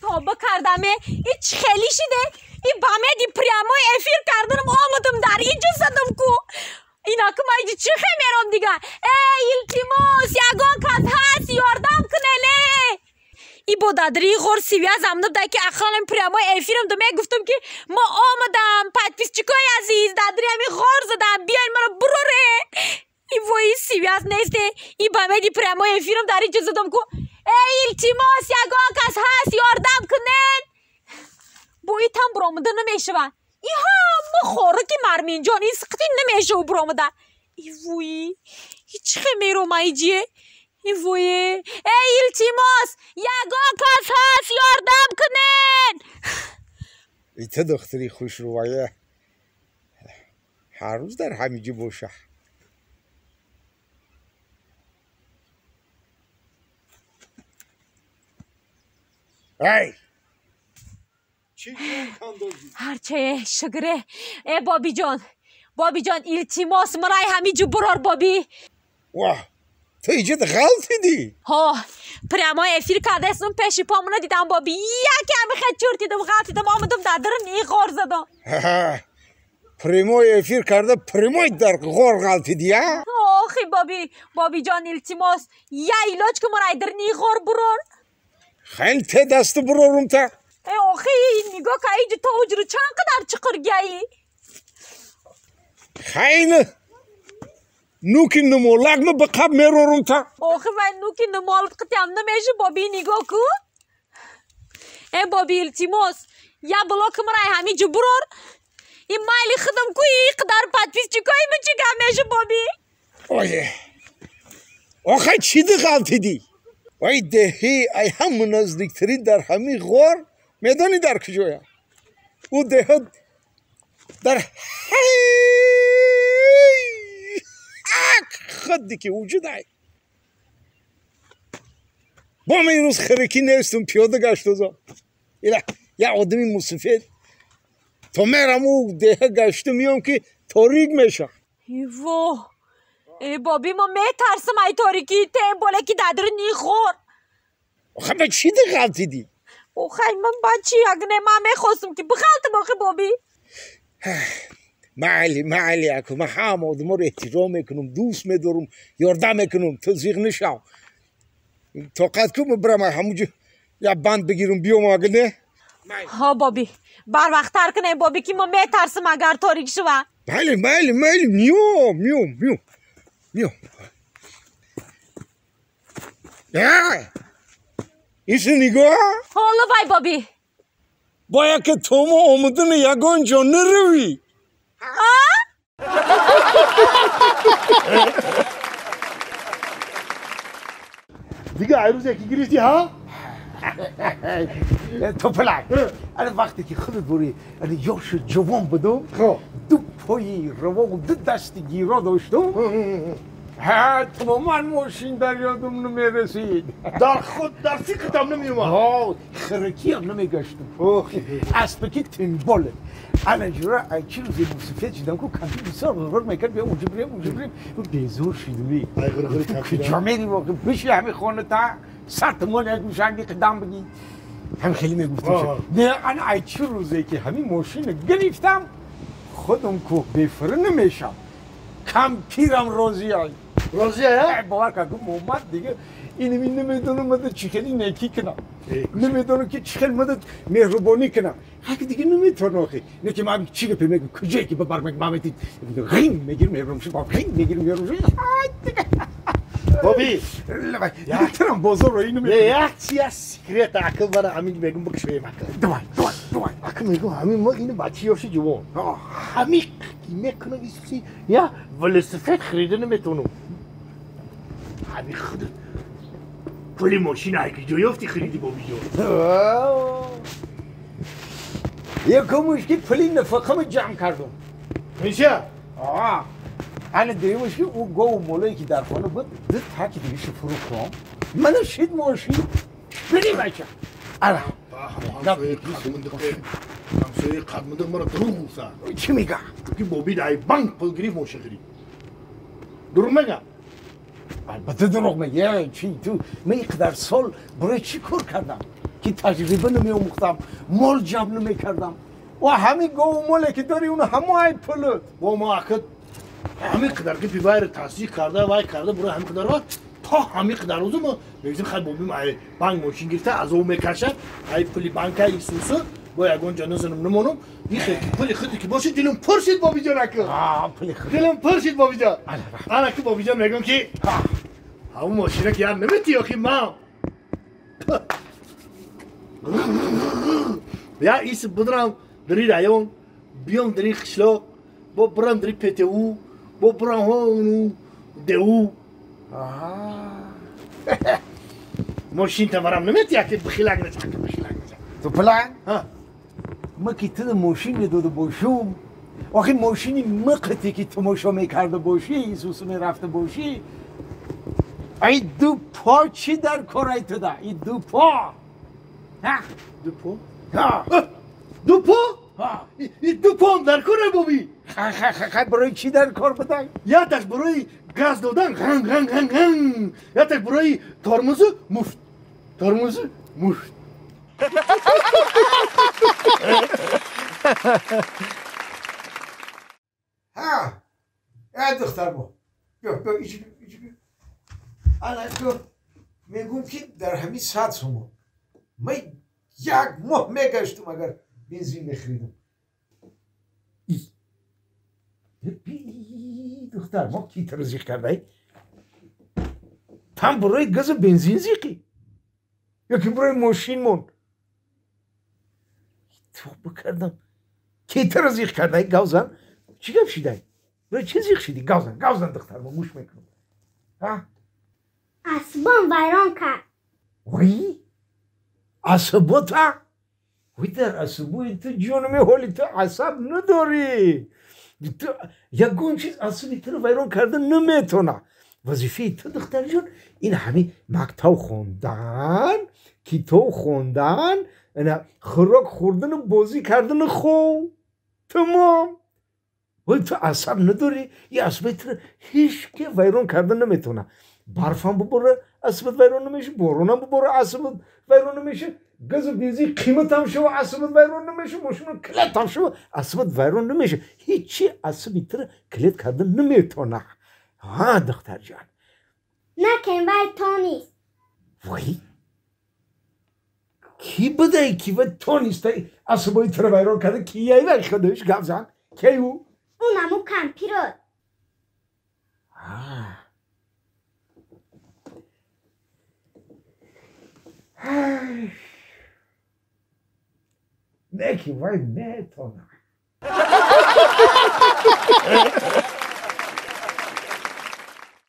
توبه کردم هیچ خیلی شده این بامه دی پریامو افیر کردنم آمدم در اینجا صدم کو اینا که ما اینجا چی خمیرم دیگه ای التماس یگان کس هست یاردم کنه نه ای با دادری غور سیویا زمدم ده که اخوانم پریامو افیرم دومه گفتم که ما آمدم پد پیس چیکای عزیز دادری همی غور زدم بیاین مرا بروره ای وای سیویاز نیسته ای بامه دی پریامو افیرم در اینجا صدم کو ای التماس یگان کس هست یاردم کنن بوی تام برآمده نمیشه و ای ها مخوره که مرمین جان این سقطی نمیشه و برآمده ای وای هیچ خمیرو مایجیه ای وای ای التماس یگان کس هست یاردم کنن ای تو دختری خوش روایه هر روز در همینجا باشه ای هرچه شگره ای بابی جان التماس مرای همینجا برار بابی واه تو اینجا غلطی دی ها پریامای افیر کرده اسم پیشی پامونو دیدم بابی یکی همی خیلی چورتیدم غلطیدم آمدم دادرم نی غور زدم پریمای افیر کرده پریمای در غور غلطی دی ها آخی بابی جان التماس یا ایلاج که مرای در نی غور برار خیلی ته دست برارم تا ای آخی نگاه که اینجا تا اجرو چند قدر چقر گیایی خیلی نوکی نمولک نو بقب میرورم تا آخی من نوکی نمولک قطعم نمیشه بابی نگاه کو ای بابی التماس یا بلاک مرای همینجا برار این مایلی خدم کوی قدر پد پیس چکایی من چکم میشه بابی اوه آخی چی دی غلطی دی وای دهی ای هم نزدیکتری در همین غور میدانی در کجایا او دهه در خودی که وجود ای با من این روز خرکی نیستم پیاده گشتم یا آدمی مصفید تا میرم او دهه گشته میام که تاریک میشه ایوه ای بابی ما میترسم ای تاریکی ته بوله که دادر نی خور آخه به چی دی غلطی دی آخه من بچی اگه من میخواستم که بخالتم آخه بابی معلی اکو من همه آدم رو احترام میکنم دوست میدارم یاردم میکنم تزریق نشم طاقت کنم برم همونجا یا بند بگیرم بیام اگه نه ها بابی بر وقت تر کنه بابی که ما میترسم اگر تاریک شوه بله میام ایسو نگاه حالا وای بابی باید که تو ما آمدن یگان جا نروی دیگه عروض یکی گرفتی ها؟ تو پلک الان وقتی که خودت بوری یاش جوان بدم دو پایی روان دو دست گیرا داشتم تو من ماشین در یادم نمیرسید در فکرتم نمیومد خرکی هم نمیگشتم اسبکی تنباله الان جورا چی روزی موسیقی چیدم که کمپی بسیار غرغر میکرد بیا اونجا بریم بیزور شیدمی کجا میری واقع بشی همه خانه تا سرت مال یک گوشنگی قدم بگی هم خیلی میگفتم نه انا چی روزی که همین ماشین گرفتم خودم که بفره نمیشم کمپیرم راضی های باور که محمد دیگه اینمی نمیدونم مدد چیخیلی نیکی کنم نمیدونم که چیخیل مدد مهربانی کنم حق دیگه نمیتونم آخی نه که من چی گفت میگم کجایی که ببر میگم محمدی غیم میگیرم مهربان شد غیم میگیرم مهربان شد بابی یکترم بازار رو اینو میگم یک چی از سیکریت اکل برای همین میگم بکشوی مکن دوای اکل میگم همین ما اینو بچی یاشی جوان همین میکنم ایسی یا ولسفت خریده نمیتونم همین خودت پلی ماشین هایی که جایافتی خریدی بابی جان یکم مشکل پلی نفقم جمع کردم میشه؟ انا دیگه مشکل او گو مولایی که در خانه بود دو تاکی دیگه شفرو کنم منو شید ماشین بری بچه اره همسایه قدمده مرا دروغ موسا چی میگه؟ که بابی دای بانک پل گریف ماشین خرید دروغ میگم البته دروغ میگه چی تو من یک در سال برای چی کار کردم که تجربه نمی‌آموختم مال جمع نمی‌کردم و همین گاو ماله که داری اون همه پلت با ما اکد همین قدر که پیوار تحصیل کرده وای کرده برای همین قدر وقت تا همین قدر روزو ما میگیم خیلی بابیم ای بانک ماشین گرفته از اون میکشه ای پولی بانک ایسوسو با یگون جنازم نمونم این خیلی پولی خودی که باشه دلم پرسید بابی جان اکد پولی خود دلم پرسید بابی جان انا که بابی جان میگم که همون ماشینه که یار نمیتی آخی ما یا ایس بدرم دری رایون بیام دری خشلا با برام دری پتو با برام هونو دو ماشین تمرام نمیتی که بخیلک نچه که بخیلک نچه تو پلان ما که تو ماشین داده باشم آخه ماشینی مقتی که تو ماشا میکرده باشی ایسوس میرفته باشی ای دو پا چی در کارای تو ده ای دو پا دو پا؟ ها دو پا؟ ها دو پا هم در کاره بابی برای چی در کار بدن؟ یا تاش برای گاز دادن هنگ هنگ هنگ هنگ یا تاش برای ترمز مفت ترمز مفت ها ای دختر با بیا ایچی الان تو میگم که در همین ساعت شما من یک ماه میگشتم اگر بنزین میخریدم دختر ما کی ترزیق کرده تم برای گاز بنزین زیقی یا که برای ماشین مون تو بکردم کی ترزیق کرده گاوزن چی گفت شیده برای چی زیق شدی گاوزن دختر ما موش میکنم ها اسبان ویران کرد وی عصباتا وی در عصبوی تو جانم حالی تو عصب نداری تو یکون چیز عصبی تو رو ویران کردن نمیتونه وظیفه تو دختر جان این همین مکتب خوندن کتاب خوندن خوراک خوردن و بازی کردن خوب تمام ولی تو عصب نداری یه عصبی تو رو هیچ که ویران کردن نمیتونه برف هم ببره عصبت ویران نمیشه بارون هم ببره عصبت ویران نمیشه گاز بنزین قیمت هم شو عصبت ویران نمیشه ماشین کلید هم شو عصبت ویران نمیشه هیچی عصبی تو رو کلید کردن نمیتونه ها دختر جان نکن ولی تو نیست وای کی بده کی و تو نیست عصبی تو رو ویران کرده کیه ولی خودش گفزن کی او اونمو کمپیرد Neki vai neto.